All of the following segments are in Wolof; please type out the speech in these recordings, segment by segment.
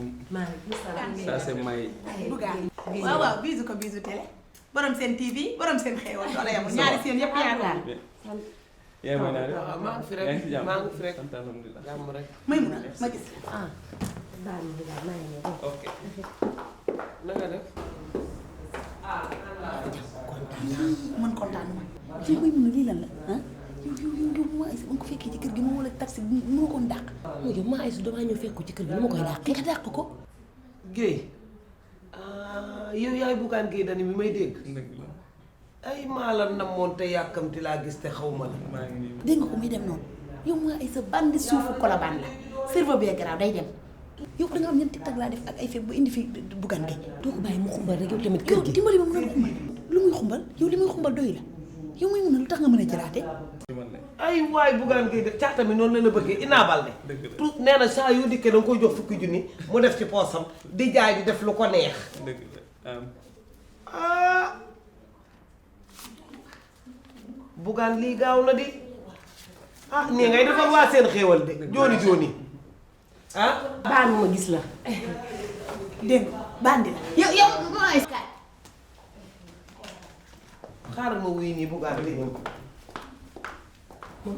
Ça c'est May. waaw bisu ko bisu télé borom seen TV borom seen xéewal doole yam ñaari seen yëpp yaa daal. yaa ngi may naa de. maa ngi fi rek maa ngi fi rek jàmm rek. may mun a ma gis. baal ma daal maa ngi ñëw. ok. na nga def. man kontaan ma. ci may mun a lii lan la ah yow maa Aïssa ba nga ko fekkee ci kër gi ma wala taxi bi mu ma koon dàq. yow maa Aïssa damaa ñëw fekk ko ci kër gi nu ma koy dàq. nga dàq ko. Guèye yow yaay Bougane Gueye Dany bi may dégg. ay maa la namoon te yàkkamti laa gis te xaw ma la. dégg nga ko muy dem noonu yow maa Aïssa bandi suufu Colobane la cerveau bee garaaw day dem. yow da nga am ñetti TikTok laa def ak ay fépp bu indi fi Bougane Gueye. doo ko bàyyi mu xumbal rek yow tamit kër gi. yow dimbali ma mën a xumbal lu muy xumbal yow li muy xumbal doy la yow muy mun a lu tax nga mën a jëlaate. ay waay Bougane Gueye Dany caata mi noonu la la bëggee inaabal de. tout nee na saa yoo dikkee da nga koy jox fukki junni mu def ci poosam di jaay di def lu ko neex. Bougane lii gaaw na di nii ngay defar waa seen xéewal de jooni jooni baal ma gis la. dégg nga bandi la yow maa Aïssa. xaaral ma wuy nii Bougane di ñëw.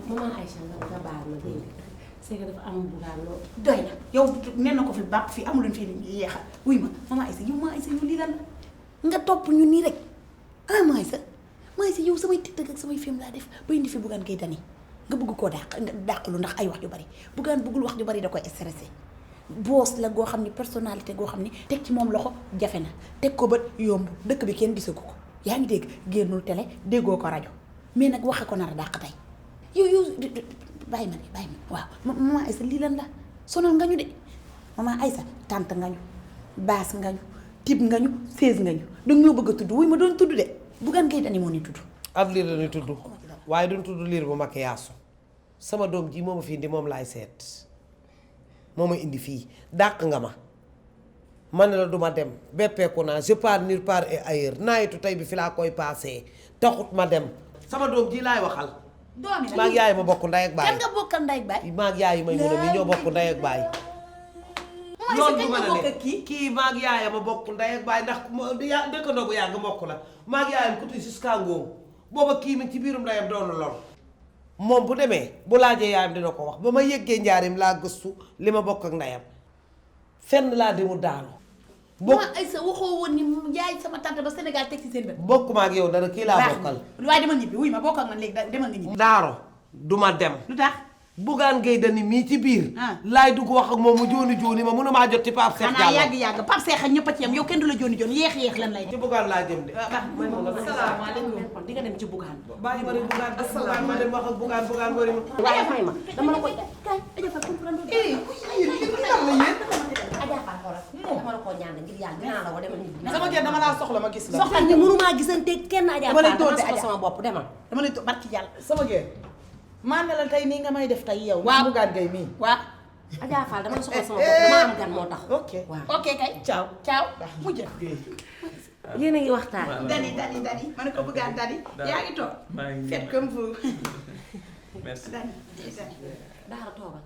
maman Aïssa nga baal ma dégg nga c'est que dafa am Bougane loolu. doy na yow nen na ko fi bàpp fii amuloon fii yeexal wuy ma maman Aïssa yow maa Aïssa yow lii lan la nga topp ñu nii rek maa Aïssa yow samay TikTok ak samay film laa def ba indi fi Bougane Gueye Dany nga bëgg koo dàqalu ndax ay wax ju bari Bougane bëggul wax ju bari da koy stressé boos la goo xam ni personnalité goo xam ni teg ci moom loxo jafe na teg ko bët yomb dëkk bi kenn gisagu ko yaa ngi dégg génnul télé déggoo ko rajo mais nag waxe ko nar a dàq tey yow bàyyi ma waaw maman Aïssa lii lan la sonal nga ñu de maman Aïssa tante nga ñu baas nga ñu tib nga ñu sées nga ñu danga ñoo bëgg a tudd wuy ma doon tudd de Bougane Gueye Dany moo ni tudd ab liir la ñuy tudd waaye duñ tudd liir bu mag yaasu sama doom ji moo ma fi indi moom laay seet moo ma indi fii dàq nga ma ne la duma dem beppeeku naa je pars nulle part et ailleurs nawetu tey bi fi laa koy passé taxut ma dem sama doom ji laay waxal doomi maag yaay ma bokk ndey ak baay kan nga bokkal ndey ak baay maag yaay may mun a mi ñoo bokk ndey ak baay loolu du mën a ne kii maag yaayam a bokk ndey ak baay ndax dëkkandoo bu yàgg mbokk la maag yaayam ku tudd jusqu'à ngóom booba kii mi ci biirum ndeyam doonu lor moom bu demee bu laajee yaayam dina ko wax ba ma yëggee njaarim laa gëstu li ma bokk ak ndeyam fenn laa demul daanu maman Aïssa waxoo woon ni yaay sama tante ba Sénégal teg ci seen bët bokk maag yow dara kii laa bokkal waaye demal ñibbi wuy ma bokk ak man léegi demal nga ñibbi daaro duma dem lu tax Bougane Gueye Dany mii ci biir laay dugg wax ak moom mu jooni ma mënumaa jot ci Pape Cheikh xanaa yàgg Pape Cheikh ak ñëpp a ci yam yow kenn du la jooni yeex lan lay def ci Bougane laa jëm de asalaamaaleykum kon di nga dem ci Bougane. bàyyi ma dem Bougane Bougane ma dem wax ak Bougane wari ma waaye may ma dama la koy kay Adja Fall comprendre dama la koo ñaan ngir yàlla dinaa la woo demal ñibbi. sama kër dama laa soxla ma gis la soxla ni mënumaa gisante kenn Adja Fall dama soxla sama bopp demal. dama lay barki yàlla sama kër maa ne la tey nii nga may def tey yow. waaw Bougane Gueye mii. waaw Adja Fall dama soxla sama bopp dama am gan moo tax. ok waaw ok kay ciao mujj yéen a ngi waxtaan. Dany ma ne ko Bougane Dany yaa ngi toog faites comme vous merci Dany Daara toogal.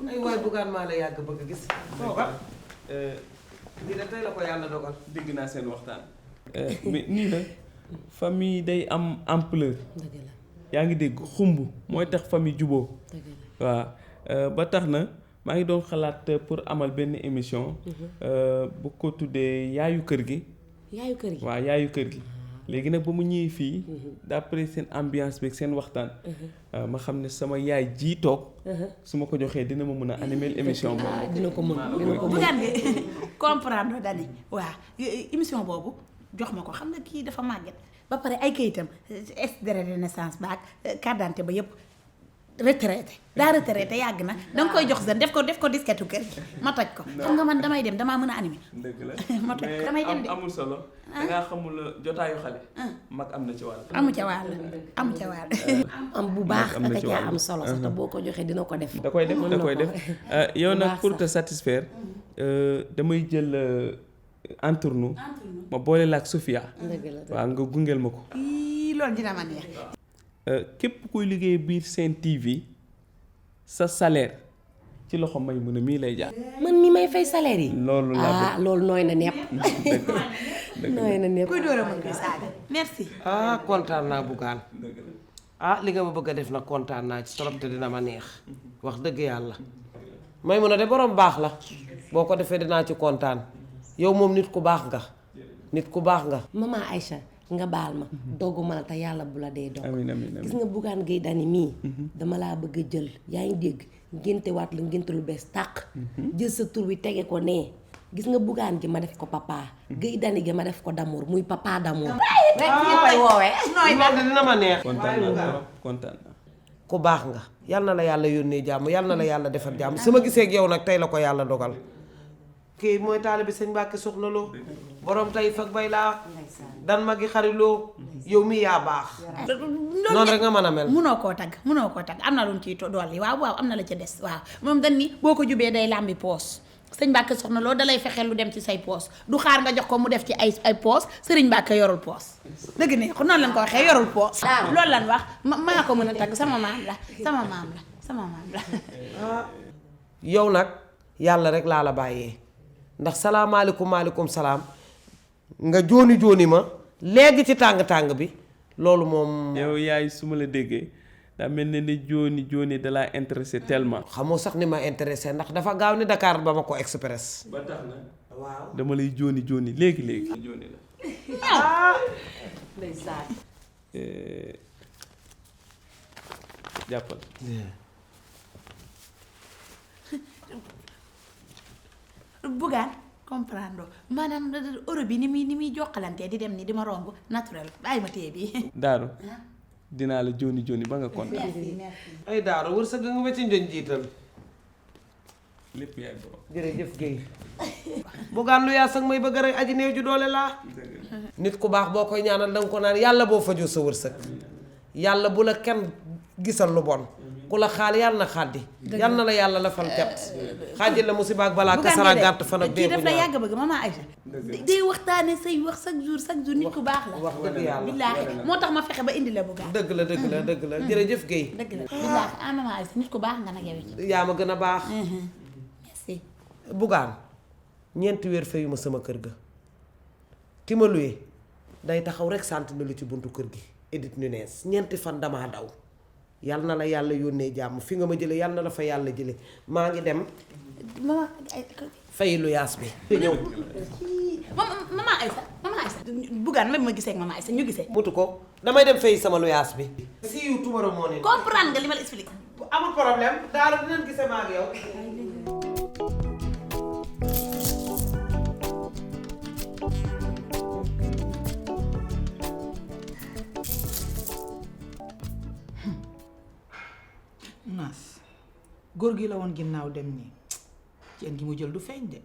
ay waay Bougane maa la yàgg bëgg gis toogal lii de tey la ko yàlla dogal dégg naa seen waxtaan. mais nii la famille day am ampleur. dëgg la yaa ngi dégg xumb mooy tax famille juboo dëgg la waaw ba tax na maa ngi doon xalaat pour amal benn émission. bu ko tuddee yaayu kër gi. yaayu kër gi waaw yaayu kër gi. léegi nag ba mu ñëwee fii. d'après seen ambiance beeg seen waxtaan. ma xam ne sama yaay jii toog. su ma ko joxee dina ma mën a animer émission boobu. dina ko mën Bougane Gueye comprendre Dany waaw émission boobu jox ma ko xam nga kii dafa màgget ba pare ay kayitam extrait de naissance ba ak carte d'identité ba yëpp retraité daa retraité yàgg na danga koy jox jeune def ko disketu kër ma toj ko xam nga man damay dem damaa mën a animé dëgg la ma toj ko damay dem de amul solo dangaa xamul jotaayu xale mag am na ci wàll amu ca wàll am bu baax am na ak ci caa wàll. am solo sax te boo ko joxee dina ko def da koy def yow nag baax pour sax. te satisfaire damay jël entre nous ma boole la ak Sofia dëgg la waaw nga gungeel ma ko ii loolu dina ma neex képp kuy liggéey biir Sen TV sa salaire ci loxo may mun a mii lay jaar man mi may fay salaire yi loolu la loolu nooy na nepp nooy na nepp kuy dóora mën koy saaga merci kontaan naa Bougane li nga ma bëgg a def nag kontaan naa ci trop te dina ma neex wax dëgg yàlla may mun a de borom baax la boo ko defee dinaa ci kontaan yow moom nit ku baax nga maman Aïcha nga baal ma dogguma la te yàlla bu la dee dog amiin gis nga Bougane Gueye Dany mii dama laa bëgg a jël yaa ngi dégg ngénte waat la ngénte lu bees tàq jël sa tur wi tege ko nee gis nga Bougane gi ma def ko papa Gueye Dany gi ma def ko d'amour muy papa d'amour rek ñu koy woowee loolu de dina ma neex kontaan naa ku baax nga yal na la yàlla yónnee jàmm yal na la yàlla defal jàmm su ma gisee ak yow nag tey la ko yàlla dogal kii mooy taalibe sëñ Mbàkke Soxna Lo borom tey fag bay laa dan ma gi xariloo yow mi yaa baax noonu rek nga mën a mel munoo koo tagg am na lu ñu ciy dolli waaw am na la ca des waaw moom dañ ni boo ko jubee day làmbi poos sëñ Mbàkke Soxna Lo dalay fexeel lu dem ci say poos du xaar nga jox ko mu def ci ay poos sëriñ Mbàkke yorul poos dëgg ne ko noonu lañ ko waxee yorul poos loolu lan wax maa ko mën a tagg sama maam la yow nag yàlla rek laa la bàyyee ndax salaamaaleykum maaleykum salaam nga jooni ma léegi ci tàng-tàng bi loolu moom yow yaay su ma la déggee daa mel ne ni jooni dalaa intéressé tellement xamoo sax ni ma intéressé ndax dafa gaaw ni Dakar ba ma ko express ba tax na waaw dama lay jooni léegi jooni la ndeysaan jàppal Bougane comprendre maanaam euro bi ni muy jokkalantee di dem ni di ma romb naturel bàyyi ma téye bi Daaru dinaa la jooni ba nga kontaan ay daaro wërsëg nga ma ci njoñ jiital lépp yaay borom jërëjëf Guèye Bougane lu yaa sax may bëgg rek aji néew ju doole laa nit ku baax boo koy ñaanal danga ko naan yàlla boo fajoo sa wërsëg yàlla bu la kenn gisal lu bon ku la xaal yàlla na xaddi yàlla na la yàlla la fal ket xaajal la musiba ak balaa kasara gàtt fan ak kii daf la yàgg bëgg maman Aïcha day waxtaane say wax chaque jour nit ku baax la wax dëgg yàlla billaahi moo tax ma fexe ba indi la Bougane dëgg la jërëjëf Guèye dëgg la billaahi maman Aïcha nit ku baax nga nag yow it yaa ma gën a baax merci Bougane ñeenti weer fayuma sama kër ga ki ma luye day taxaw rek sant na lu ci buntu kër gi Edith Nunes ñeenti fan damaa daw yal na la yàlla yónnee jàmm fi nga ma jële yal na la fa yàlla jële maa ngi dem maman fay lu yaas bi ñëw maman Aïcha Bougane même ma gisee ak maman Aïcha ñu gisee mutu ko damay dem fay sama lu yaas bi si yu tumaro moo ne comprendre nga li ma la expliqué amul problème daal dinañ gisee maa ak yow naas góor gi la woon ginnaaw dem nii ceen gi mu jël du feeñ de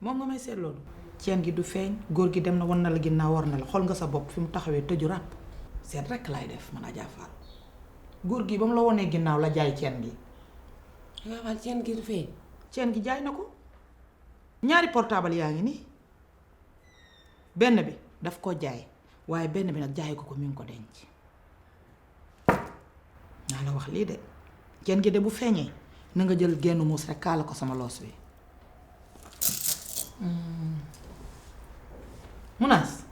moom nga may seet loolu ceen gi du feeñ góor gi dem na wan na la ginnaaw war na la xool nga sa bopp fi mu taxawee tëju ràpp seet rekk laay def man Adja Fall góor gi ba mu la wonee ginnaaw la jaay ceen gi nga wal ceen gi du feeñ ceen gi jaay na ko ñaari portable yaa ngi nii benn bi daf ko jaay waaye benn bi nag jaay ko mi ngi ko denc naa la wax lii de ceen gi de bu feeñee na nga jël genn muus rek kaala ko sama loos bi munaas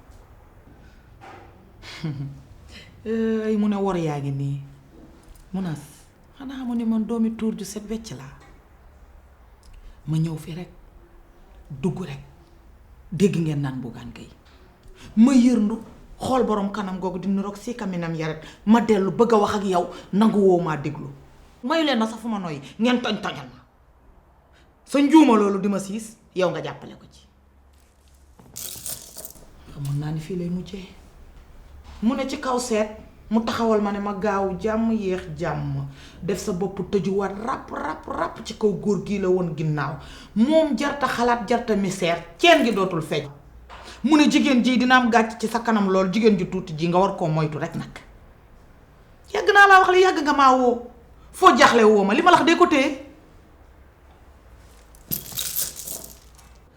ay mu ne wor yaa ngi nii munaas xanaa mu ne man doomi tuur ju set wecc laa ma ñëw fi rek dugg rek dégg ngeen naan Bougane Gueye ma yërndu xool borom kanam googu di niroog si kaminam yaret ma dellu bëgg a wax ak yow nangu woo maa déglu mayu leen na sax fu ma noyyi ngeen toñ toñal ma sa njuuma loolu di ma siis yow nga jàppale ko ci xamoon naa ni fii lay mujjee mu ne ci kaw seet mu taxawal ma ne ma gaaw jàmm yéex jàmm def sa bopp tëjuwaat ràpp ci kaw góor gii la woon ginnaaw moom jarta xalaat jarta misère ceen gi dootul feeñ mu ne jigéen ji dina am gàcc ci sa kanam lool jigéen ju tuuti ji nga war koo moytu rek nag yàgg naa laa wax li yàgg nga maa woo foo jaaxle woo ma li ma la wax dee ko téye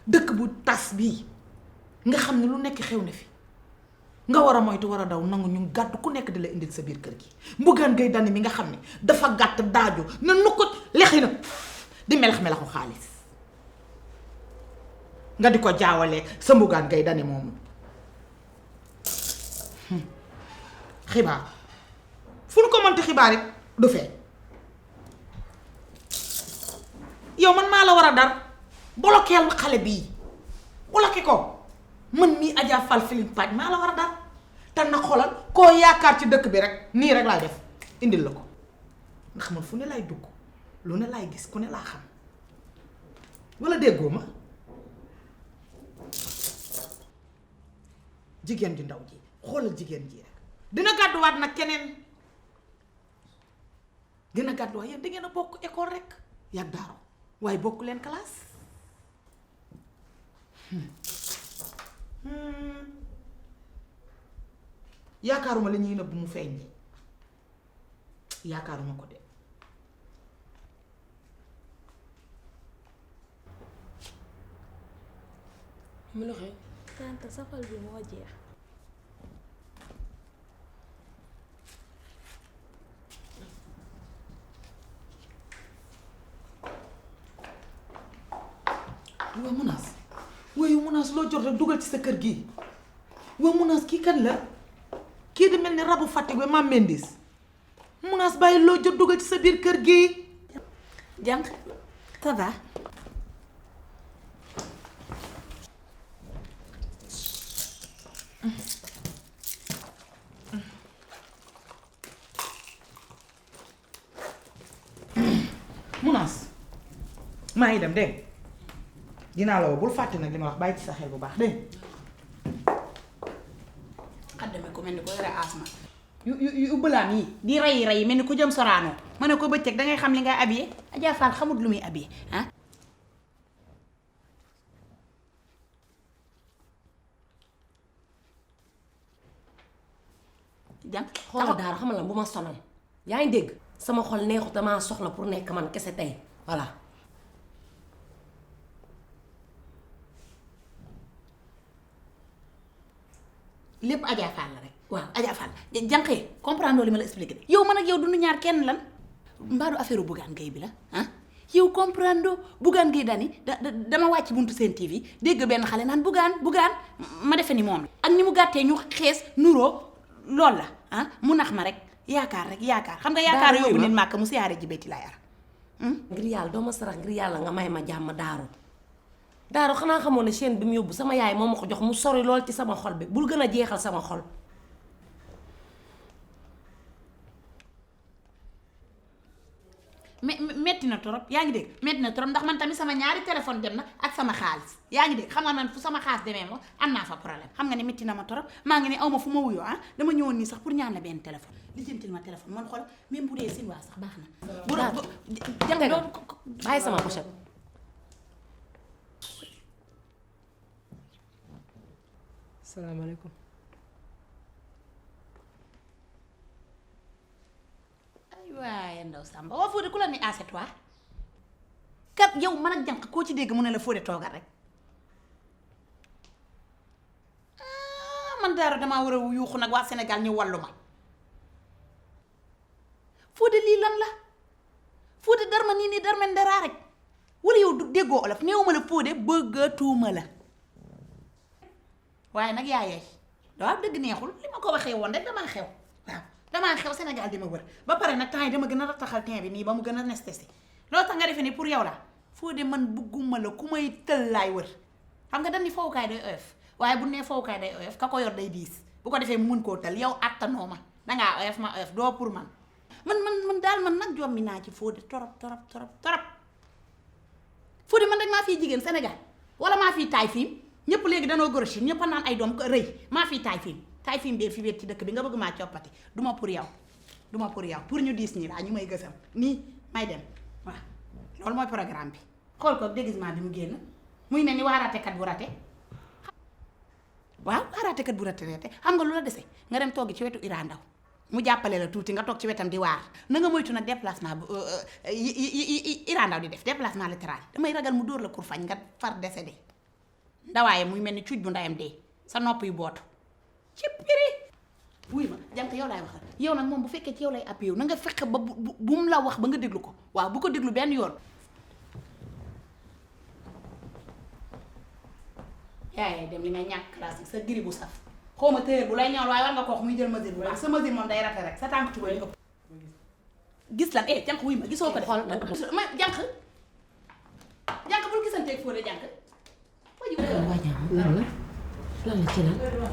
dëkk bu tas bii nga xam ne lu nekk xew na fi nga war a moytu war a daw nangu ñu gàtt ku nekk di la indil sa biir kër gi Bougane Gueye Dany mi nga xam ne dafa gàtt daaju na nu ko lexi na di melaxu xaalis nga di ko jaawalee sa Bougane Gueye Dany moomu xibaar fu nu ko mënti xibaar it du fee yow man maa la war a dar bolokeel xale bii boloke ko man mii Adja Fall Feeling Paaj maa la war a dar te na xoolal koo yaakaar ci dëkk bi rek nii rek laay def indil la ko ndax man fu ne lay dugg lu ne laay gis ku ne laa xam walla déggoo ma jigéen ju ndaw ji xoolal jigéen ji rek dina gàdduwaat nag keneen dina gàdduwaat yéen da ngeen a bokk école rek yàgg daaro waaye bokk leen classe yaakaaruma la ñuy nëbb mu feeñ ni yaakaaruma ko de mu lu xew tante safal bi moo jeex. waa Munaas waaye Munaas loo jot rek dugal ci sa kër gi waa Munaas kii kan la kii di mel ni rabu Fatick ba Mam Mendis Munaas bàyyi loo jot dugal ci sa biir kër gi jànq ça va Munaas maa ngi dem dégg dinaa la woo bul fàtte nag li ma wax bàyyi ci sa xel bu baax dégg xaddame ko mel ni ko yore asma yu bëlaam yi di rey mel ni ku jëm soraanoo ma ne ko bëccëg dangay xam li ngay habillé Adja Fall xamut lu muy habillé ah jànq xoolal daara xamal la bu ma sonal yaa ngi dégg sama xol neexut damaa soxla pour nekk man kese tey voilà lépp Adja Fall la rek waaw Adja Fall jànqee comprendre li ma la expliqué yow man ak yow du nu ñaar kenn lan mbaadu affaire Bougane Gueye bi la ah yow comprendre Bougane Gueye Dany dama wàcc buntu seen TV dégg benn xale naan Bougane ma defe ni moom la ak ni mu gàttee ñu xees nuroo loolu la ah mu nax ma rek yaakaar xam nga yaakaar yóbbu nit màkk mu siyaare ji béyti laa yar ngir yàlla doo ma sarax ngir yàlla nga may ma jàmm daaru xanaa xamoon ne chaîne bi mu yóbbu sama yaay moo ma ko jox mu sori lool ci sama xol bi bul gën a jeexal sama xol metti na trop yaa ngi dégg metti na trop ndax man tamit sama ñaari téléphone dem na ak sama xaalis yaa ngi dégg xam nga man fu sama xaalis demee moom am naa fa problème xam nga ne metti na ma trop maa ngi ne aw ma fu ma wuyoo ah dama ñëwoon nii sax pour ñaan la benn téléphone lijjantil ma téléphone man xool même bu dee sin waa sax baax na bu jànge nga bàyyi sama pochette salaamaaleykum. ay waaye ndaw Samba waa Fodé ku la ni c'est toi kat yow man ak jànq koo ci dégg mu ne la Fodé toogal rek man daara damaa war a yuuxu nag waa Sénégal ñu wallu ma Fodé lii lan la Fodé darma nii darmen daraa rek wala yow du déggoo olof néewuma la Fodé bëggatuma la waaye nag yaa yeey waaw dëgg neexul li ma ko waxee woon rek damaa xew waaw damaa xew Sénégal di ma wër ba pare nag temps yi dama gën a rattaxal teint bi nii ba mu gën a anesthésié loolu tax nga defee ni pour yow la Fodé man bugguma la ku may tël laay wër xam nga dañ ni fowukaay day oyof waaye bu nee fowukaay day oyof ka ko yor day diis bu ko defee mu mun koo tël yow attanoo ma dangaa oyof ma oyof doo pour man daal man nag jommi naa ci Fodé torop Fodé man rek maa fii jigéen Sénégal wala maa fii taay fiim ñëpp léegi danoo gorosi ñëpp a naan ay doom rëy maa fii taay fiim taay fi mbir fi wéet ci dëkk bi nga bëgg maa coppati duma pour yow pour ñu diis ñi laa ñu may gësam nii may dem waaw loolu mooy programme bi xool ko déguisement bi mu génn muy mel ni waaraatekat bu rate waaw waaraatekat bu rate xam nga lu la dese nga dem toogi ci wetu Ira Ndaw mu jàppale la tuuti nga toog ci wetam di waar na nga moytu nag déplacement bu Ira Ndaw di def déplacement latéral damay ragal mu dóor la kurfañ nga far décédé ndawaaye muy mel ni cuuj bu ndayam dee sa nopp yu bootu ci piri wuy ma jànk yow laay waxal yow nag moom bu fekkee ci yow lay appui yow na nga fexe ba bu mu la wax ba nga déglu ko waaw bu ko déglu benn yoon yaay dem li nga ñàkk classe sa giri bu saf xaw ma téer bu lay ñëwal waaye war nga ko wax muy jël mesure bu baax sa mesure moom day rate rek sa tànk tuba ëpp gis lan jànk wuy ma gisoo ko de ma jànk bul gisanteeg Fodé jànk lan la ci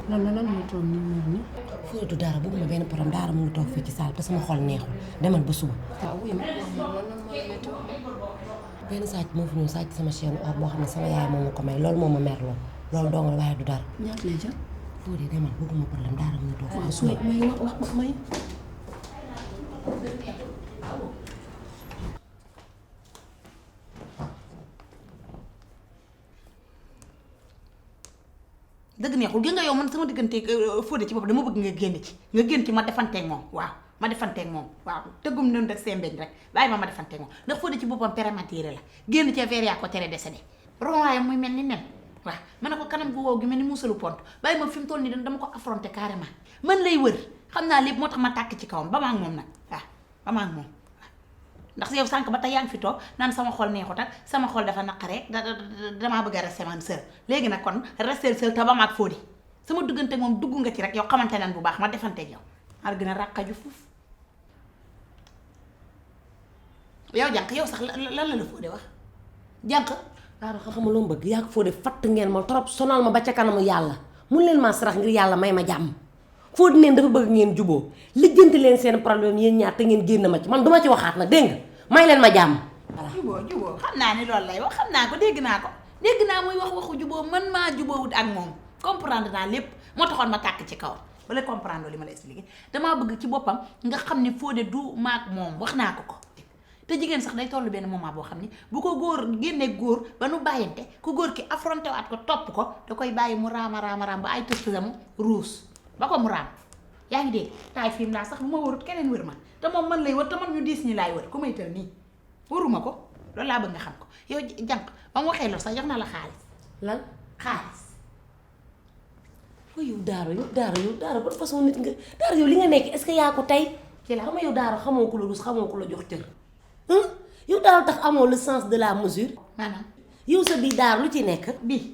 lan mu toog nii Fodé du dara bëgguma benn problème dara mu ngi toog fii ci saal te sama xol neexul demal ba suba. waaw wuy ma benn sàcc moo fi ñëw sàcc sama chaîne or boo xam ne sama yaay moom ma ko may loolu moo ma merloo loolu dong la waaye du dara. ñaata lay jël. Fodé demal bëgguma problème dara mu ngi toog fii ba suba. may dëgg neexul gi nga yow man sama diggante Fodé ci bopp dama bëgg nga génn ci ma defanteeg moom waaw tëggum noonu rek sembeñ rek bàyyi ma defanteeg moom ndax Fodé ci boppam prématuré la génn ca verre yaa ko tere décédé ronwaayam muy mel ni nen waaw ma ne ko kanam gu wow gi mel ni muusalu pont bàyyi ma fi mu toll nii dama ko affronté carrément man lay wër xam naa lépp moo tax ma tàkk ci kawam ba ma ak moom nag waaw ba ma ak moom ndax yow sànq ba tey yaa ngi fi toog naan sama xol neexut ak sama xol dafa naqaree damaa bëgg a resté man sër léegi nag kon resté sër te ba ma ak Fodé sama duggante moom dugg nga ci rek yow xamante nañ bu baax ma defanteeg yow ar gën a ràqaju fuuf yow jànq yow sax lan la Fodé wax jànq waaw xam nga lu mu bëgg yaa ko Fodé fatt ngeen ma trop sonal ma ba ca kanamu yàlla mun leen maa sarax ngir yàlla may ma jàmm Fodé neen dafa bëgg ngeen juboo lijjanti leen seen problème yéen ñaar te ngeen génn ma ci man duma ci waxaat nag dégg nga may leen ma jàmm voilà juboo xam naa ni loolu lay wax xam naa ko dégg naa muy wax waxu juboo man maa juboowut ak moom comprendre naa lépp moo taxoon ma tàkk ci kawam wala comprendre li ma la expliqué damaa bëgg ci boppam nga xam ne Fodé du maag moom wax naa ko te jigéen sax day toll benn moment boo xam ni bu ko góor génnee góor ba nu bàyyante ku góor ki affronté waat ko topp ko da koy bàyyi mu raama ba ay tëstam ruus ba ko mu raam yaa ngi dégg taay fiim laa sax bu ma warut keneen wër ma te moom man lay wër te man ñu diis ñi laay wër ku may tël nii waruma ko loolu laa bëgg nga xam ko yow jànq ba mu waxee loolu sax jox na la xaalis lan xaalis yow daara ban façon nit nga daara yow li nga nekk est-ce que yaa ko tey ci la xam nga yow daara xamoo ko la rus xamoo ko la jox cër yow daara tax amoo le sens de la mesure maanaam yow sa bii daara lu ci nekk bii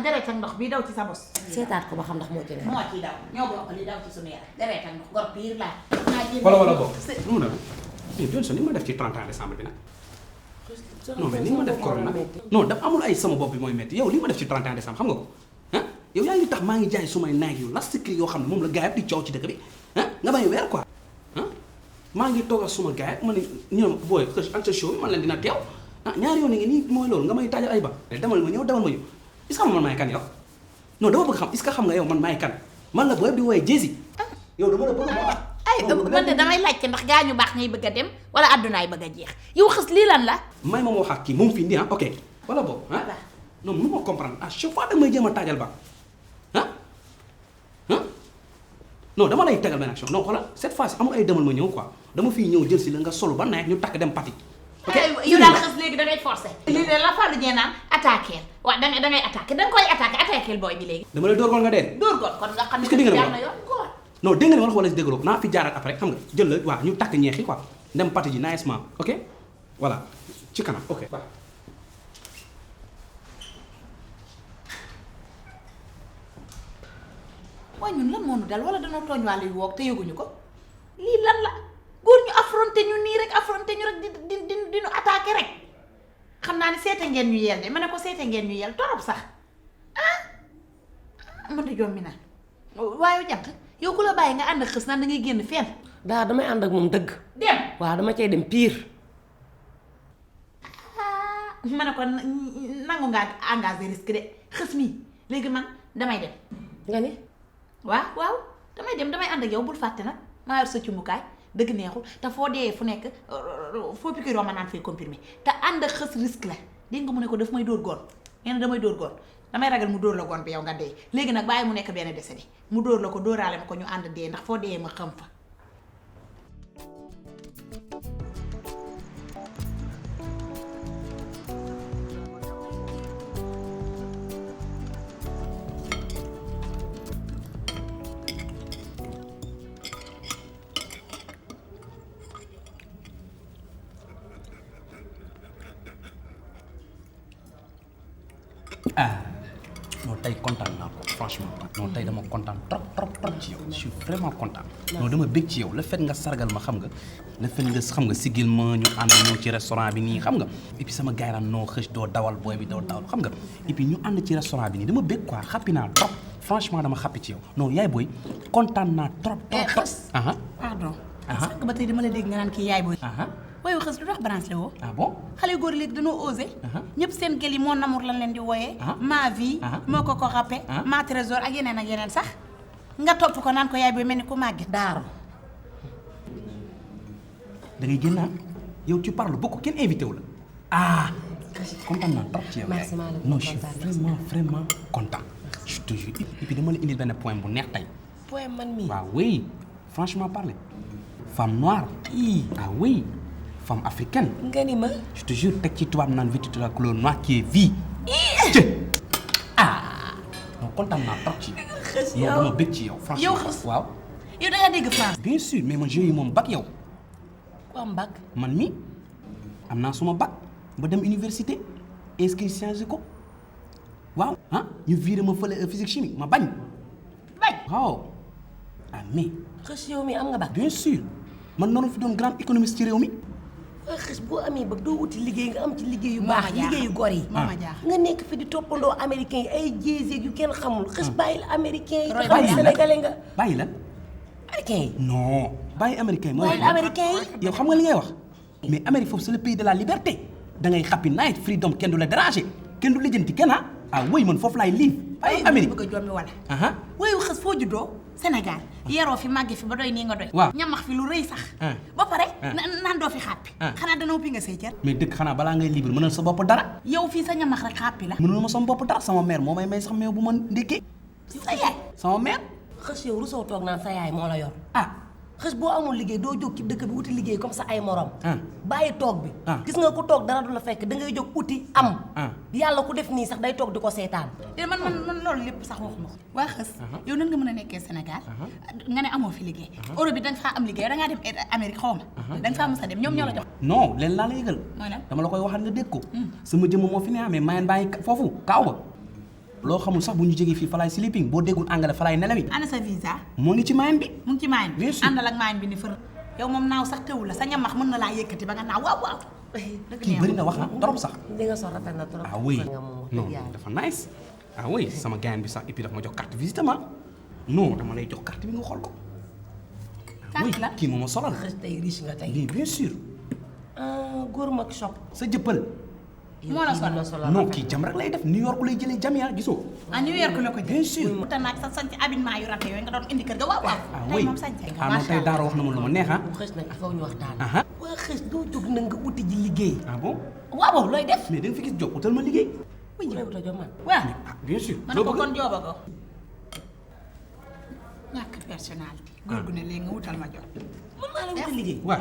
deret ak ndox bii daw ci sa bos seetaat ko ba xam ndax moo ci nekk moo ciy daw ñoo bokk li daw ci suñu yaram deret ak ndox gor piir laa wala bokk nu mu demee mais Johnson ni ma def ci 31 décembre bi nag non mais ni ma def corona non dafa amul ay sama bopp bi mooy métti yow li ma def ci 31 décembre xam nga ko ah yow yaa ngi tax maa ngi jaay sumay naag yu lastik yoo xam ne moom la gars yi di coow ci dëkk bi ah nga bañ weer quoi ah maa ngi toog ak suma gars yi ma ne ñoom booy ak sa show bi man leen dina teew ah ñaari yoon ngi nii mooy loolu nga may taajal ay ba demal ma ñëw est-ce que xam nga man maay kan yow non dama bëgg xam est-ce que xam nga yow man maay kan man la booy di wooyee Jési yow dama la bëgg moo tax ay man de damay laajte ndax gaa ñu baax ñuy bëgg a dem wala àddunaay bëgg a jeex yow xës lii lan la may ma wax ak kii moom fi indi ok wala boobu ah non mënu ma comprendre à chaque fois da may jéem a taajal ba non dama lay tegal benn action non xoolal cette fois ci amul ay demal ma ñëw quoi dama fiy ñëw jël si la nga solu ba nawet ñu takk dem pati ok yow daal xës léegi da ngay forcé lii de la Fallou Dieng naan attaqué waaw da ngay attaqué da nga koy attaqué booy bi léegi dama lay dóor goon nga dee dóor goon kon nga xam est-ce que dégg nga na yoon góor non dégg nga ne ma wax wala si déggaloo naa fi jaaraat après xam nga jël la waaw ñu takk ñeexi quoi dem pati ji nicement ok voilà ci kanam ok waaye ñun lan moo nu dal wala danoo tooñ wàllu yu woog te yëguñu ko lii lan la góor ñu affronté ñu nii rek affronté ñu rek di ñu attaqué rek xam naa ne seete ngeen ñu yel de ma ne ko seete ngeen ñu yel torop sax man de jommi naa waaye jànq yow ku la bàyyi nga ànd ak xës naan da ngay génn fenn daa damay ànd ak moom dëgg dem waaw dama cay dem pire ma ne ko nangu nga engagé risque de xës mii léegi man damay dem nga ni waaw damay dem damay ànd ak yow bul fàtte nag maa yor sa cumbukaay dëgg neexul te foo dee fu nekk foo piqûre ma naan fay comprimé te ànd ak xës risque la dégg nga mu ne ko daf may dóor goon nee na damay dóor goon damay ragal mu dóor la goon bi yow nga dee léegi nag bàyyi mu nekk benn décédé mu dóor la ko dóoraale ma ko ñu ànd dee ndax foo dee ma xam fa. non tey kontaan naa ko franchement non tey dama kontaan trop ci yow je suis vraiment content non dama bég ci yow le fait nga sargal ma xam nga le fait nga xam nga sigil ma ñu ànd ñëw ci restaurant bi nii xam nga et puis sama gars yi noo xëj doo dawal booy bi doo dawal xam nga et puis ñu ànd ci restaurant bi nii dama bég quoi xappi naa trop franchement dama xappi ci yow non yaay booy kontaan naa trop pardon sànq ba tey dama la dégg nga naan kii yaay booy waaye xës lu tax branche la woo. ah bon xale yu góor léegi dañoo osé. ñëpp seen gel yi moo namour lan leen di wooyee. ma vie. moo ko rappé. ma trésor ak yeneen sax. nga topp ko naan ko yaay booy mel ni ku màgget. Daaro. da ngay génn yow tu parles beaucoup kenn invité wu la. kontaan naa trop ci yow. merci non je suis vraiment content. je te jure et puis dama la indil benn point bu neex tey. point man mii. waaw oui franchement parler. femme noire. ah oui. femme africaine. nga ni ma. je te jure teg ci tubaab naan vêtue de la couleur noire qui est vie. non kontaan naa trop ci. xës yow dama bëgg ci yow. franchement yow xës waaw. yow da nga dégg France. bien sûr mais man jeu yi moom bac yow. ku am bac. man mi am naa suma bac ba dem université inscrit Sciences Co waaw ñu viré ma fële physique chimie ma bañ. waaw mais. xës yow mi am nga bac. bien sûr man noonu fi doon grand économiste ci réew mi. waaye xës boo amee ba doo wuti liggéey nga am ci liggéey yu baax liggéey yu gor yi. nga nekk fi di toppandoo américain yi ay jéeseeg yu kenn xamul. xës bàyyi la américain yi. bàyyi xam sénégalais nga. bàyyi la. américain yi. non bàyyi américain mooy. bàyyi la américain yi. yow xam nga li ngay wax. mais Amérique foofu c'est le pays de la liberté da ngay happy night freedom kenn du la déranger kenn du lijjanti kenn oui man foofu laay live. bàyyi Amérique bëgg a jommi wala. waaye xës foo juddoo Sénégal yaroo fi màgge fi ba doy nii nga doy. waaw ñamax fi lu rëy sax. ba pare naan doo fi xàppi. xanaa dana uppi nga say cër. mais dëkk xanaa balaa ngay libre mënal sa bopp dara. yow fii sa ñamax rek xàppi la. mënul ma sama bopp dara sama mère moo may sax meew bu ma ndékkee. sa yaay. sama mère. xës yow rusoo toog naan sa yaay moo la yor. xës boo amul liggéey doo jóg ci dëkk bi wuti liggéey comme ça ay morom. bàyyi toog bi. gis nga ku toog dara du la fekk da ngay jóg uti am. yàlla ku def nii sax day toog di ko seetaan. te man loolu lépp sax waxuma ko. waa xës yow nan nga mën a nekkee Sénégal nga ne amoo fi liggéey. Europe bi da nga faa am liggéey da ngaa dem Amérique xaw ma. da nga faa mës a dem ñoom ñoo la jox. non leen laa la yëgal. dama la koy waxal nga dégg ko. sama jëmm moo fi ne mais mayen bàyyi foofu kaaw ba. loo xamul sax bu ñu jógee fii falaay sleeping boo déggul anglais falaay nelawi. ana sa visa. moo ngi ci mayen bi. mu ngi ci mayen bi bien sûr àndal ak mayen bi ni fër. yow moom naaw sax teewul la sa ñamax mën na laa yëkkati ba nga naaw waaw. kii bëri na wax trop sax. li nga sol rafet na trop. oui non dafa nice. oui sama gain bi sax et puis dafa ma jox carte visite ma non dama lay jox carte bi nga xool ko. oui kii moom ma solal. xës tey riche nga tey. bien sûr. góor mag shop. sa jëppal. moo la solal non kii jam rek lay def New York lay jëlee jam yaa gisoo. New York la ko jël. bien sûr. te nag sa sant habillement yu rafet yooyu nga doon indi kër ga waaw. oui moom sañ nga non tey Daara wax na ma lu ma neex xës nag il faut ñu waxtaan. waa xës doo jóg na nga uti ji liggéey. bon. waaw looy def. mais da nga fi gis job utal ma liggéey. oui looy utal job man. waaw bien sûr. man ko kon jooba ko. ñàkk personnalité. góor gu ne léegi nga wutal ma job. mën naa la wutal liggéey. waaw.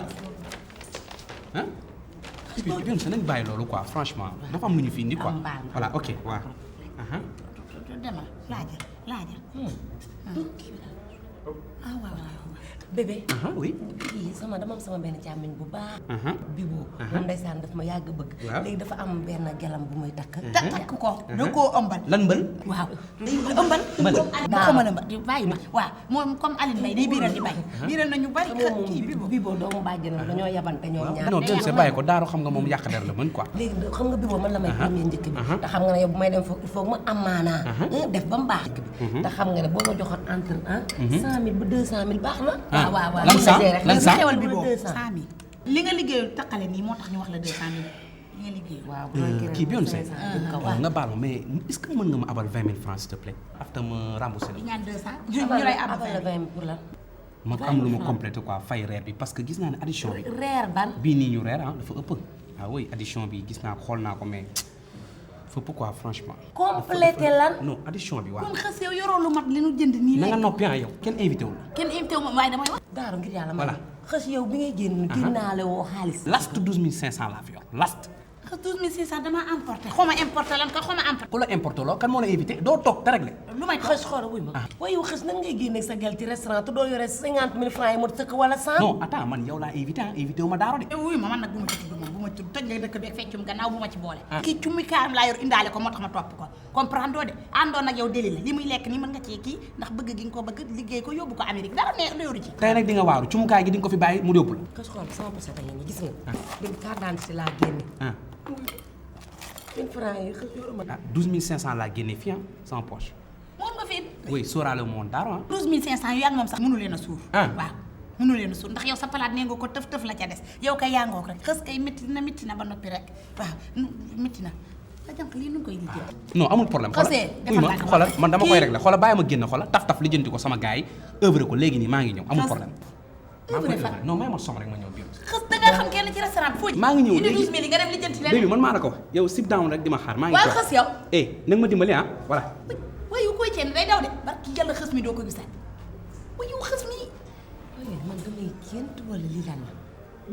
bien sûr nañ bàyyi loolu quoi franchement dafa am lu ñu fi indi quoi. voilà ok waaw. demal laajal. waaw. bébé. oui. kii dama am sama benn càmmiñ bu baax. Bibo. moom ndeysaan daf ma yàgg bëgg. léegi dafa am benn gelam bu muy takk. takk ko da koo ëmbal. lan mbël. waaw day ëmbal. mbël daa ko mën a di bàyyi ma. waaw moom comme Aline Mbaye day biiral di bay. biiral nañu bari kii Bibo doomu bàjjenam dañoo yabante ñoom ñaar. non bien sûr bàyyi ko Daara xam nga moom yàq der la mën quoi. léegi xam nga Bibo man la may premier njëkk bi. te xam nga ne yow bu may dem foofu il faut ma am maanaa. def ba mu baax. te xam nga ne boo ma joxoon entre 100 000 ba 200 000 baax na. waaw lan sax xewal bi boobu 100 000 li nga liggéeyul taqale nii moo tax ñu wax la 200 000 nga liggéey. waaw kii Beyoncé. waaw nga baal ma mais est-ce que mën nga ma abal 20 000 francs s'il te plaît after ma remboursé la. di ñaan 200 ñu lay abal abal la 20 pour lan. ma am lu ma complété quoi fay reer bi parce que gis naa ne addition bi. reer ban. bii nii ñu reer dafa ëpp. ah oui addition bi gis naa xool naa ko mais faut quoi franchement. complété lan. non addition bi waaw. kon xas yow yoroo lu mat li nu jënd nii na lekk. nga noppi yow kenn invité wu la. kenn invité wu ma waaye damay wax. daaru ngir yàlla Voilà. xës yow bi ngay génn génnaale woo xaalis. last 12 500 laa fi yor last. xas 12600 damaa importé. xaw ma importé lan ka xaw ma importé. ku la importé loo kan moo la invité doo toog te réglé. lu may xës xool wuy ma. waaye yow xës nan ngay génne sa gel ci restaurant te doo yore 50 000 francs yi mot sëkk wala 100. non attends man yow laa invité invité wu ma daaro de. wuy ma man nag bu ma ci tudd moom bu ma tudd toj nga dëkk bi ak feccum gannaaw bu ma ci boole. kii cummi kaayam laa yor indaale ko moo tax ma topp ko comprendre de àndoon nag yow deli la li muy lekk nii mën nga cee kii ndax bëgg gi nga ko bëgg liggéey ko yóbbu ko Amérique dara ne yoru ci. tey nag di nga waaru cumukaay gi di nga ko fi bàyyi mu yóbbu la. xës xool sama posé yi gis nga. dégg nga carte d'identité laa génne. ah 1000 francs yi xës yoruma. ah 12 500 laa génnee fii ah sans poche. moom nga fi oui sóoraale wu ma woon dara ah. 12500 yu ak moom sax mënu leen a suur. Ah. waaw mënu leen a suur ndax yow sa palaat nee nga ko tëf la ca des yow kay yaa ngoog rek xës kay métti na ba noppi rek waaw métti na la jànq lii nu ngi koy liggéey. non amul problème. Xosee oui ma defal naa xoolal man dama koy kii- réglé xoolal bàyyi ma génn xoolal taf lijjanti ko sama gars yi œuvre ko léegi nii maa ngi ñëw amul Xos- problème. maa ngi koy réglé non may ma som rek ma ñëw biir. xës da nga xam kenn ci restaurant bi foo maa ngi ñëw indi léegi 12000 nga dem lijjanti leen. léegi man maa la ko wax yow sit down rek di ma xaar maa ngi waaw toog. xës yow. nag ma dimbali ah voilà. waaye yu koy ceen day daw de barki yàlla xës mi doo ko gisaat waaye yow xës mi waaye man damay gént wala lii lan la.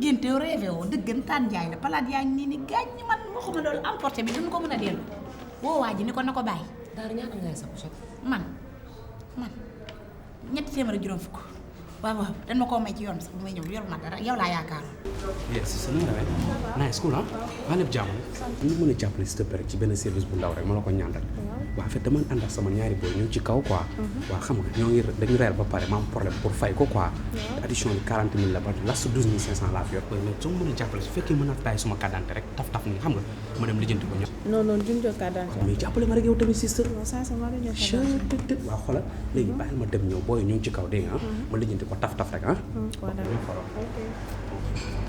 génte rêvé woo dëggantaan jaay la palaat yaa ngi nii ni gaañ ñi man waxuma loolu emporté bi duñu ko mën a dellu woo waa ji ni ko na ko bàyyi daaru ñaata ngay sa pochette. man ñetti téeméer ak juróom fukk waaw waaw dañ ma koo may ci yoon sax bu may ñëw yor ma dara yow laa yaakaaroon. yes si nu mu demee nice cool ah maa lépp jàmm ñu mën a jàppale s'il te plaît ci benn service bu ndaw rek ma la ko ñaanal waaw en fait dama ànd ak sama ñaari boy ñoo ci kaw quoi waaw xam nga ñoo ngi dañu reer ba pare ma am problème pour fay ko quoi addition bi 40 000 la ba last 12 500 laa fi yor mais soo mën a jàppale su fekkee mën a bàyyi suma carte d'identité rek taf nii xam nga ma dem lijjanti ko ñëw Non, non, d'une de carte d'identité. mais jàppale ma rek yow tamit sister Non, ça, c'est moi qui ai waaw xoolal léegi bàyyil ma dem ñëw booy ñu ngi ci kaw dégg nga ma lijjanti ko taf rek ah Voilà. Ok.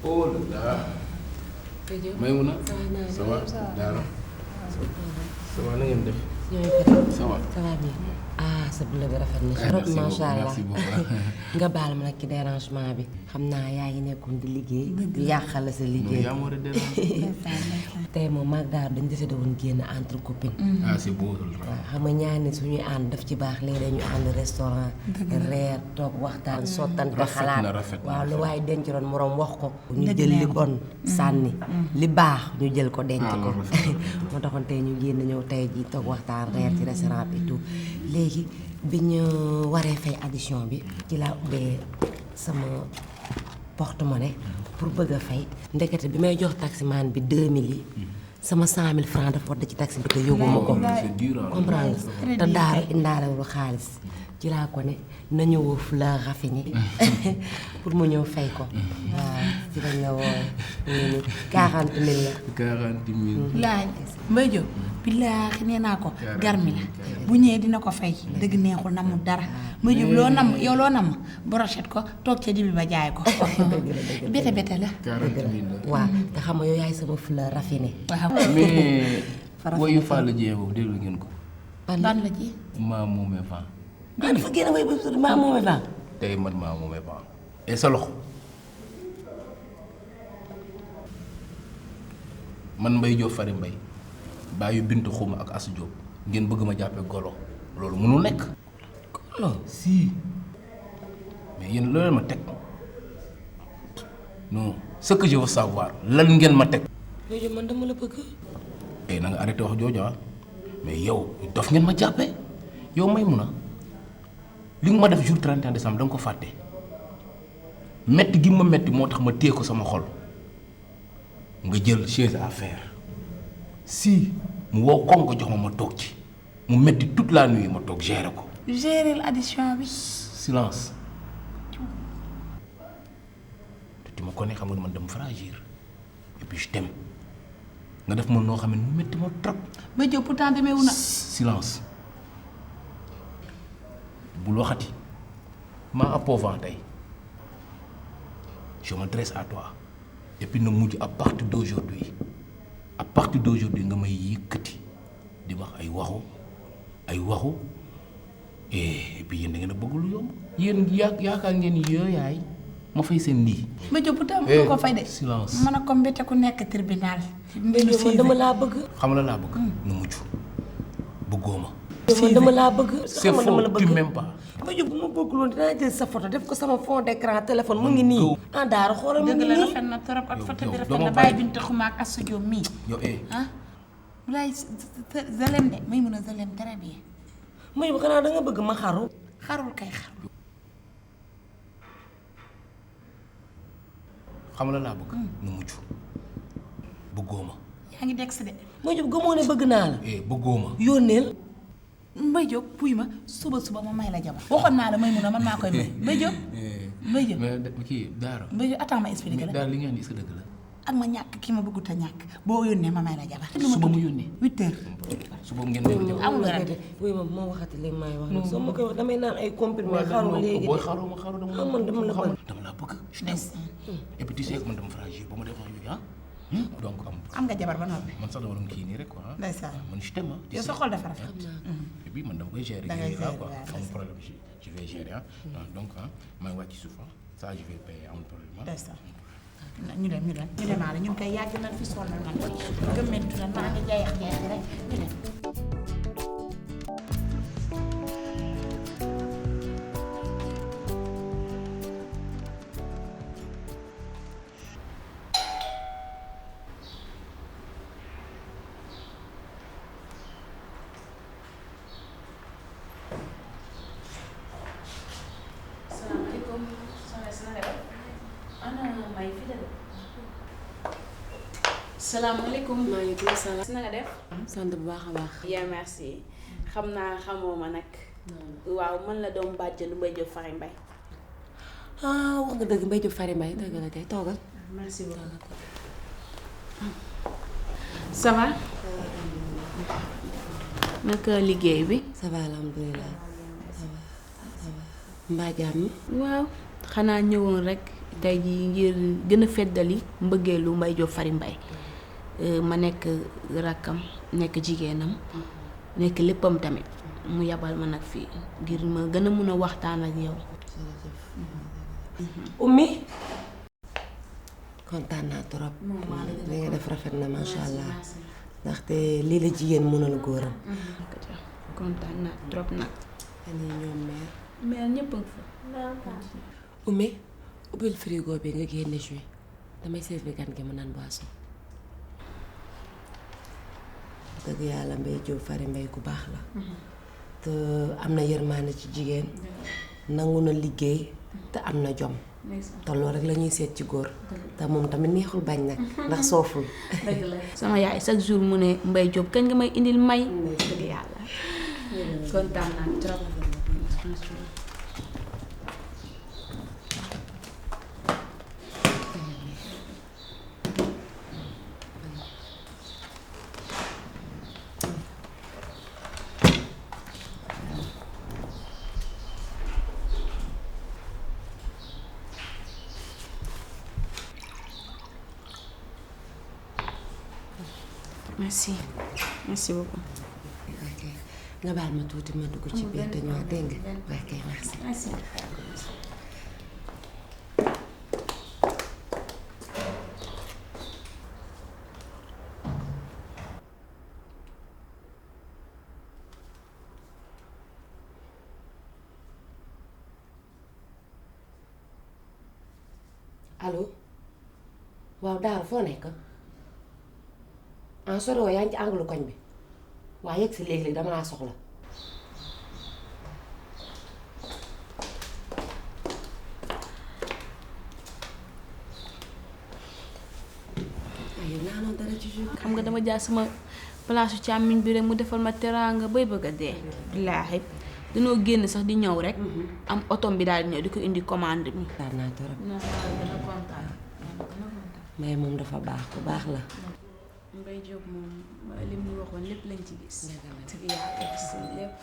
Oh là là. Maïmouna. Ça va Daara. Ça va na ngeen def. Ça va. ça va bien ah sa bleu bi rafet na trop merci macha allah merci beaucoup. nga baal ma nag ci dérangement bi xam naa yaa ngi nekkoon di liggéey di yàqal la sa liggéey yaa ma war a déranger. tey moom maag daar dañ décidé woon génn entre copines Ah c'est beau loolu. waaw xam nga ñaar nit suñuy ànd daf ci baax léeg-léeg ñu ànd restaurant reer toog waxtaan sottante Rafet na, xalaat rafet na, waaw lu rafet na. waaye denc doon moroom wax ko ñu jël li bon sànni li baax ñu jël ko denc Ah, ko loolu rafet na. moo taxoon tey ñu génn ñëw tey ji toog waxtaan reer ci restaurant bi et tout léegi bi ñu waree fay addition bi ci laa ubbee sama porte-monnaie pour bëgg a fay ndekete bi may jox taximaan bi 2000 yi sama 100 000 francs dafa wadd ci taxi bi te yóbbuma ko C'est dur ah. comprendre nga te daaru indaalewul xaalis ci laa ko ne nañu woo fleur raffiné pour mu ñëw fay ko waaw ci lañ la woo ñu 40 000 la 40 000. laaj Mbaye Diop billaahi nee naa ko garmi la bu ñëwee dina ko fay dëgg neexul namul dara Mbaye Diop loo nam yow loo nam brochette ko toog ca dibi ba jaay ko bete bete la 40 000 la. waaw te xam nga yow yaay sama fleur raffiné waaw Mais woyu Fallou Dieng boobu déglu ngeen ko. ban la ji maa moomee fan. dafa génn way ba maa moomee fa Tey man maa moomee fan. et sa loxo man Mbaye Diop Fary Mbaye bàyyi Bintu Xuma ak Asu Diop ngeen bëgg ma jàppee golo loolu mënul nekk. golo si mais yéen loolu ma teg non ce que je veux savoir lan ngeen ma teg. Mbaye Diop man dama la bëgg. tey na nga arrêté wax jooju mais yow dof ngeen ma jàppee yow Maymuna li nga ma def jour 31 décembre da nga ko fàtte metti gi ma metti moo tax ma téye ko sama xol nga jël chaise à faire si mu wow koŋ ko jox ma toog ci mu metti toute la nuit ma toog gérer ko. gérer l'addition bi. silence te tu me connais xam nga man dama fragile et puis je t'aime nga def ma noo xam ne mu metti ma trop. Mbaye Diop pourtant demeewu na. silence bul waxati maa appauvant tey je m'adresse à toi et puis na mujj à partir d'aujourd'hui nga may yëkkati di wax ay waxu et puis yéen da ngeen a bëgg lu yomb yéen yaakaar ngeen yooyaay ma fay seen lii. Mbaye Diop pourtant mën ko fay de. silence mën a ko mbette ku nekk tribunal. Mbaye Diop man dama laa bëgg. xam la laa bëgg. na mujj bëggoo ma. man dama laa bëgg. c'est faux tu m'aimes pas. Mbaye Diop bu ma bëgg loolu dinaa jël sa photo def ko sama fond d'écran téléphone mu ngi nii. ah Daara xoolal mu ngi nii. rafet na trop ak photo bi rafet na bàyyi Bintu Xuma ak Asu Diop mii. yow ah Boulaye Zalem de may mun a Zalem très bien. Mbaye Diop xanaa da nga bëgg ma xaru. xarul kay xaru. xam la laa bëgg. na mujj bëggoo ma. yaa ngi dégg si de. Mbaye Diop gëmoo ne bëgg naa la. bëggoo ma. yónneel. Mbaye Diop puy ma suba ma may la jabar. waxoon naa la may mun a man maa koy may Mbaye Diop. Mbaye Diop mais kii Daara. Mbaye Diop attends ma expliqué la. Daara li ngeen di est-ce que dëgg la. ak ma ñàkk ki ma bëggut a ñàkk boo yónnee ma may la jabar. suba mu yónnee 8h. suba ngeen may jabar. amul nga oui ma moo waxati li may wax nag soo ma koy wax damay naan ay comprimés xaru léegi. booy xaru ma xaru dama man dama la bëgg. dama la bëgg. et puis tu sais que man dama fragile ba ma def yooyu donc am nga jabar ba noppi. man sax dama doon kii nii rek quoi. ndeysaan man je t'aime. yow sa xol dafa rafet. et puis man dama koy gérer. da ngay gérer quoi amul problème je vais gérer donc maa ngi wàcc suuf ça je vais payer amul problème. ndeysaan ñu demaale ñun koy yàgg nañ fi sonn nañ gëmmentu nañ maa ngi jayax jayax rek ñu dem. salaamaaleykum. maaleykum salaam. na nga def. sant bu baax a baax. bien merci xam naa xamoo ma nag. waaw man la doom bàjjenu Mbaye Diop Fary Mbaye. ah wax nga dëgg Mbaye Diop Fary Mbaye dëgg la kay toogal. merci beaucoup. ça va. naka liggéey bi. ça va alhamdulilah. ça va mbaa jàmm. waaw xanaa ñëwoon rek tey jii ngir gën a feddali mbëggeelu Mbaye Diop Fary Mbaye. ma nekk rakkam nekk jigéenam nekk léppam tamit mu yabal ma nag fii ngir ma gën a mun a waxtaan ak yow. Oumy kontaan naa trop. li nga def rafet na macha allah ndaxte lii la jigéen mënal góoram. kontaan naa trop nag. ani ñoom mère ñëpp a fa. Oumy ubbil frigo bi nga génne jus damay servir gan gi mu naan boisson. dëgg yàlla Mbaye Diop Fary Mbaye ku baax la. te am na yërmaande ci jigéen. nangu na liggéey te am na jom. te loolu rek la ñuy seet ci góor. te moom tamit neexul bañ nag ndax sooful. dëgg la sama yaay chaque jour mu ne Mbaye Diop kañ nga may indil may. dëgg yàlla kontaan naa trop. merci beaucoup. ok nga baal ma tuuti ma dugg ci biir te ñëwaat dégg nga. ok merci. allo waaw Daara foo nekk ah soriwoo yaa ngi ci angle koñ bi waa yegg si léegi-léegi dama laa soxla. xam nga dama jaar sama place càmmiñ bi rek mu defal ma teraanga bay bëgg a dee. billaahi dañoo génn sax di ñëw rek. am otom bi daal di ñëw di ko indi commande mi. kontaan naa trop. Mbaye moom dafa baax ku baax la. Mbaye Diop moom li mu waxoon lépp lañ ci gis. dëgg yàlla gis lépp.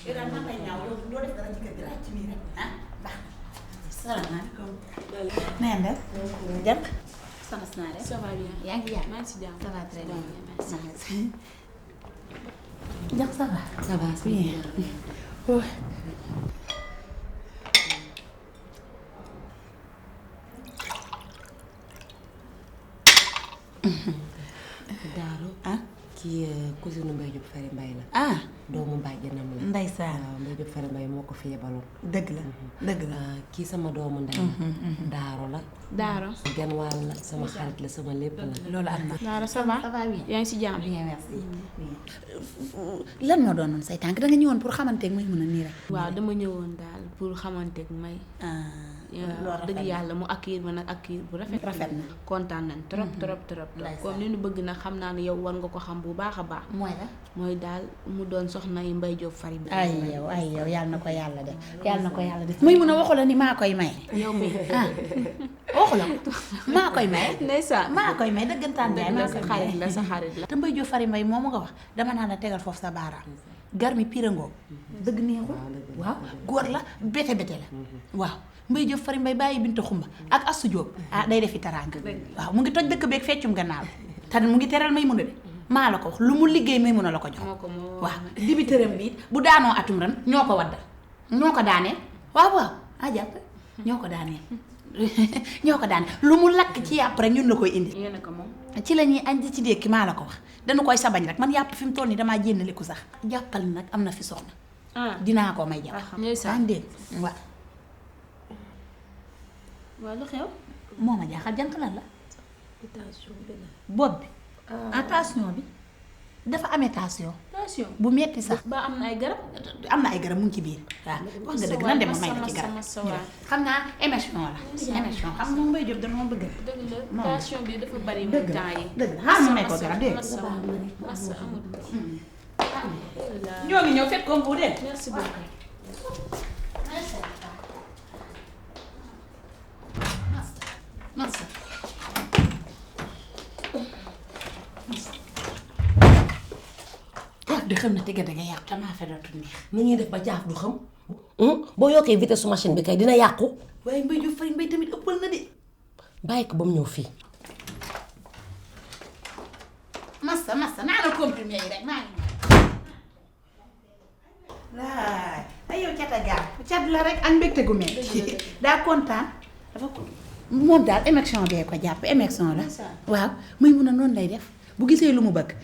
yow daal maa ngi ñaaw doo def dara ci kër gi rek ci biir rek ah baax na. salaamaaleykum. na ngeen def. jàpp. soxna si naa def. ça va bien. yaa ngi jàpp. maa ngi si jàmm. ça va très bien. merci. jàpp ça va. ça va bien. Daaro ah kii cousine Mbaye Diop Fary Mbaye la. ah doomu bàjjanam la. ndeysaan. waaw Mbaye Diop Fary Mbaye moo ko fi yebaloon. dëgg la dëgg la. kii sama doomu ndey Daaro la. Daaro. genn wàll la sama xarit la sama lépp la. loolu am na. Daaro ça va. ça va bien. yaa ngi si jàmm. bien merci. lan moo doonoon say tànk da nga ñëwoon pour xamanteeg may mën a nii rek. waaw dama ñëwoon daal pour xamanteeg may. loolu dëgg yàlla mu accueillir ma nag accueillir bu rafet. rafet na. kontaan nañ trop trop trop. comme ni ñu bëgg nag xam naa ne yow war nga ko xam bu baax a baax. mooy la. mooy daal mu doon soxna yi Mbaye Diop Fary Mbaye. ay yow yàlla na ko yàlla def yàlla na ko yàlla def. muy mun a waxu la ni maa koy may. yow mi waxu la ko maa koy may. ndeysaan maa koy may dëggantaan Ndiaye maa koy sa xarit la sa xarit la. te Mbaye Diop Fary Mbaye moomu nga wax dama naan la tegal foofu sa baaraam. garmi pirangoo. dëgg neexul. waaw góor la bete bete la. waaw Mbaye Diop Fary Mbaye bàyyi Binta Xumba ak Astou Diop day defi teraanga. waaw mu ngi toj dëkk beeg feccum gannaaw te mu ngi teral may mun a de maa la ko wax lu mu liggéey may mun a la ko jox. waaw dibi tëram bi bu daanoo atum ren ñoo ko waddal ñoo ko daaneel waaw jàpp ñoo ko daaneel ñoo ko daaneel lu mu lakk ci yàpp rek ñun la koy indi. yéen ko moom. ci la ñuy añ ci dékki maa la ko wax dañu koy sabañ rek man yàpp fi mu toll nii damaa jénnaliku sax jàppal nag am na fi soxna. dinaa ko may jàpp. ndeysaan dégg waaw. waaw lu xew. moo ma jaaxal jànk lan la. bopp bi. tension bi dafa amee tension. tension bu metti sax. ba am na ay garab. am na ay garab mu ngi ci biir. waaw wax nga dëgg nan dem ma may la ci garab. xam naa émission la. émission xam nga moom Mbaye Diop dana ma bëgg. dëgg la tension bi dafa bari mu dëgg temps yi. dëgg la xaaral ma may ko garab dégg ñoo ngi ñëw fekk ko bu dee. merci beaucoup. Massa. jaaf di xam ne tege danga yàqu tamaa fe dootul neex. nu ñuy def ba jaaf du xam. boo yokkee vitesse su machine bi kay dina yàqu. waaye Mbaye Diop Fary Mbaye tamit ëppal na de. bàyyi ko ba mu ñëw fii. Massa naa la comprimé yi rek maa ngi. laay ay yow cat a gaaw cat la rek ak mbégte gu mel. daa kontaan dafa ko. moom daal émission bee ko jàpp émission la. waaw muy mun a noonu lay def bu gisee lu mu bëgg.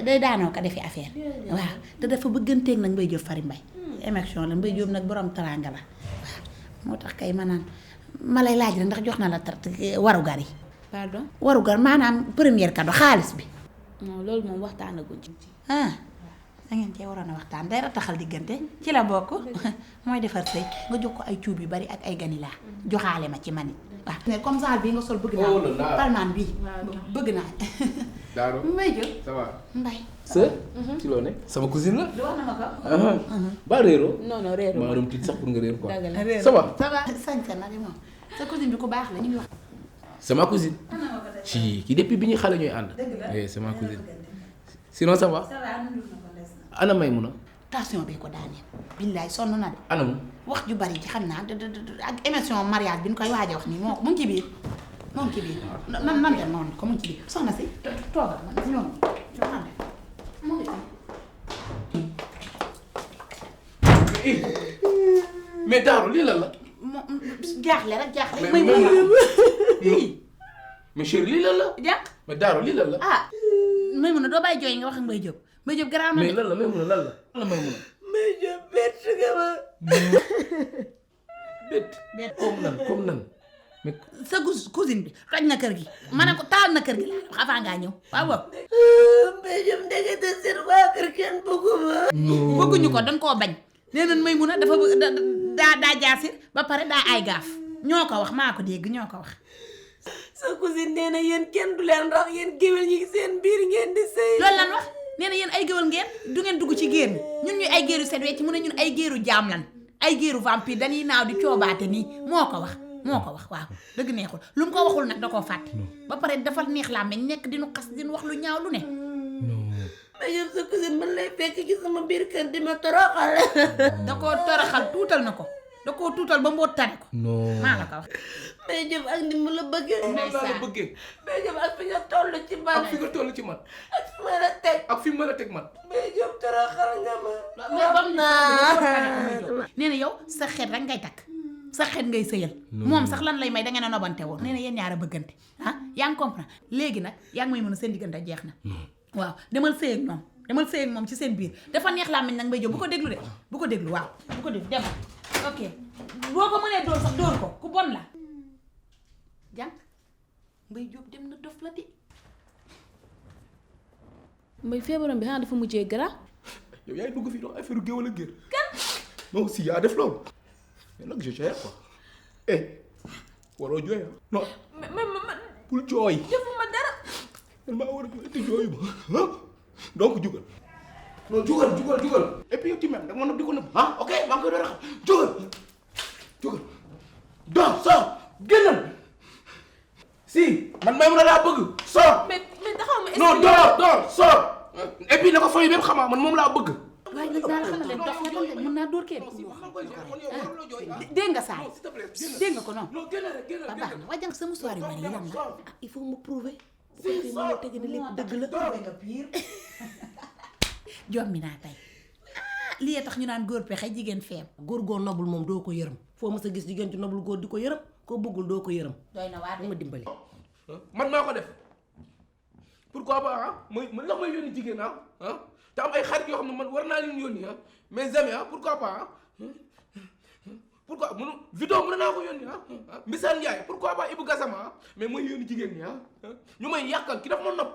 day daanoo ko defi affaire. waaw te dafa bëgganteeg nag Mbaye Diop Fary Mbaye. émission la Mbaye Diop nag borom teraanga la waaw moo tax kay ma naan ma lay laaj rek ndax jox na la warugar yi. pardon. warugar maanaam première cadeau xaalis bi. non loolu moom waxtaanaguñ ci. da ngeen cee waroon a waxtaan day rataxal diggante ci la bokk mooy defar sëy nga jox ko ay cuub yu bari ak ay ganilaa joxaale ma ci man it waaw. mais comme ça bii nga sol bëgg naa palmaan bii bëgg naa. Daaro Mbaye Diop ça va. Mbaye. sœur. ci loo ne sama cousine la. du wax na ma ko. ba réeroo. non réeroo maa doon tiit sax pour nga réer quoi. dëgg la ça va. ça va sañse na di moom sa cousine bi ku baax la ñu ngi wax. c'est ma cousine. ci ki depuis bi ñuy xale ñooy ànd. oui c'est ma cousine. sinon ça va. ana Maymuna. tension bi ko daaneel. billaay sonn na de. ana mu. wax ju bari ci xam naa ak émission mariage bi ñu koy waaj a wax nii moo mu ngi ci biir moo ngi ci biir nan dem noonu ko mu ngi ci biir soxna si toogal man ñoom ñoo mu ngi mais Daaro lii lan la. jaaxle rek jaaxle. mais chérie lii lan la. jàq mais Daaro lii lan la. Maymuna doo bàyyi jooy nga wax ak Mbaye Diop Mbaye Diop garaaw na de. mais lan la Maymuna lan la Maymuna. Mbaye Diop bett nga ma. bett comme nan sa cousine bi toj na kër gi ma ne ko taal na kër gi laa wax avant ngaa ñëw waaw waaw. mais ñoom ndekete seen waa kër kenn bëgguma. bëgguñu ko dañ koo bañ. nee nañ Maymuna dafa bëgg daa jaasir ba pare daa ay gaaf ñoo ko wax maa ko dégg ñoo ko wax. sa cousine nee na yéen kenn du leen rax yéen géwél ñi seen biir ngeen di sëy. loolu lan wax nee na yéen ay géwél ngeen du ngeen dugg ci géer ñun ñuy ay géeru set wecc mu ne ñun ay géeru jaam lan ay géeru vampire dañuy naaw di coobaate nii moo ko wax waaw dëgg neexul lu mu ko waxul nag da koo fàtte ba pare dafa neex laa meñ nekk dinu xas dinu wax lu ñaaw lu ne. mais yow sa cousine man lay fekk ci sama biir kër di ma toroxal. da koo toroxal tuutal na ko da koo tuutal ba mboot tane ko. maa la ko wax. mais jëm ak ni mu la bëggee. noonu laa la bëggee. mais jëm ak fi nga toll ci man. ak fi nga toll ci man. ak fi ma la teg. ak fi ma la teg man. mais jëm toroxal nga ma. nee na yow sa xeet rek ngay takk sa xeet ngay sëyal. moom sax lan lay may da ngeen a nobante woon. nee na yéen ñaar a bëggante ah yaa ngi comprendre léegi nag yaa ngi may mën a seen diggante jeex na. waaw demal sëy ak moom ci seen biir dafa neex laa meñ nag Mbaye Diop bu ko déglu de bu ko déglu waaw bu ko déglu demal ok boo ko mënee dóor sax dóor ko ku bon la jàng Mbaye Diop dem na dof la de. Mbaye feebaram bi xanaa dafa mujjee gara. yow yaay dugg fii doon affaire géwél ak géer. kan non aussi yaa def loolu mais nag je gère quoi waroo jooy ah non bul jooy defuma dara man maa war a jooy te jooyu ma donc jugal non jugal et puis yow ti même da nga ma nëb di ko nëb ok maa ngi koy door a xam jugal dox soo génnal si man may mun a laa bëgg soo mais taxaw ma. non door soo et puis na ko fay bépp xamaa man moom laa bëgg. waaye nag naa la xamal leen dof la doon de mën naa dóor kenn. dégg nga saay dégg nga ko noonu. ba baax na wàjjang sa musuwaar yu mel nii lan la. ah il faut mu prouver. bu fekkee mu la tege ne lépp dëgg la. jom mi naa tey lii tax ñu naan góor pexe jigéen feem. góor nobul moom doo ko yërëm foo ma sa gis jigéen ci nobul góor di ko yërëm koo bëggul doo ko yërëm. doy na waa ma dimbali. man maa ko def pourquoi pas man la may yónni jigéen te am ay xarit yoo xam ne man war naa leen yónni mes amis pourquoi pas pourquoi Vito mën naa ko yónni Mbissane Ndiaye pourquoi pas Ibou Gassama mais mooy yónni jigéen ñi ñu may yàqal ki daf ma nopp